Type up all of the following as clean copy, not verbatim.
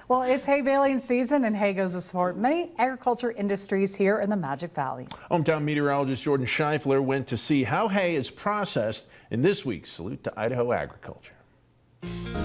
Well, it's hay baling season, and hay goes to support many agriculture industries here in the Magic Valley. Hometown meteorologist Jordan Scheifler went to see how hay is processed in this week's Salute to Idaho Agriculture.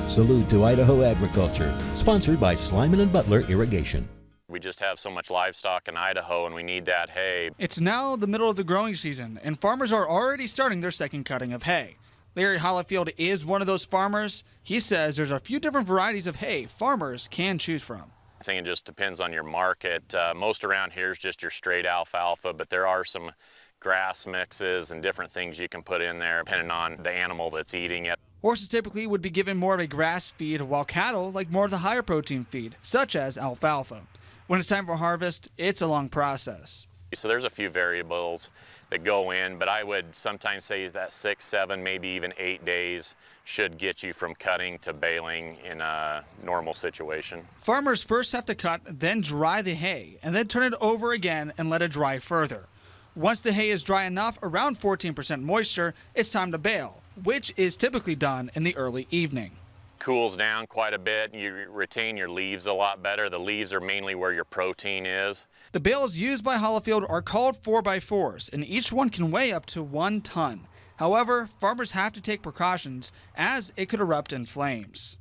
Salute to Idaho Agriculture, sponsored by Slyman & Butler Irrigation. We just have so much livestock in Idaho and we need that hay. It's now the middle of the growing season and farmers are already starting their second cutting of hay. Larry Hollifield is one of those farmers. He says there's a few different varieties of hay farmers can choose from. I think it just depends on your market. Most around here is just your straight alfalfa, but there are some grass mixes and different things you can put in there depending on the animal that's eating it. Horses typically would be given more of a grass feed, while cattle like more of the higher protein feed, such as alfalfa. When it's time for harvest, it's a long process. So there's a few variables that go in, but I would sometimes say that 6, 7, maybe even 8 days should get you from cutting to baling in a normal situation. Farmers first have to cut, then dry the hay, and then turn it over again and let it dry further. Once the hay is dry enough, around 14% moisture, it's time to bale, which is typically done in the early evening. Cools down quite a bit, you retain your leaves a lot better. The leaves are mainly where your protein is. The bales used by Hollifield are called 4x4s, and each one can weigh up to 1 ton. However, farmers have to take precautions as it could erupt in flames.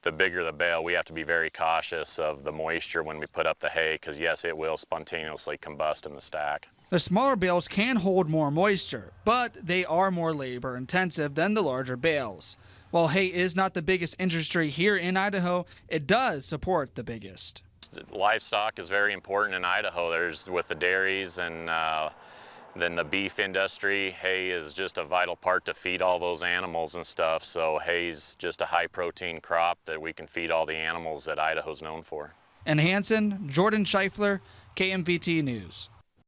The bigger the bale, we have to be very cautious of the moisture when we put up the hay because yes, it will spontaneously combust in the stack. The smaller bales can hold more moisture, but they are more labor intensive than the larger bales. While hay is not the biggest industry here in Idaho, it does support the biggest. Livestock is very important in Idaho. There's with the dairies and then the beef industry, hay is just a vital part to feed all those animals and stuff. So hay's just a high protein crop that we can feed all the animals that Idaho's known for. In Hanson, Jordan Scheifler, KMVT News.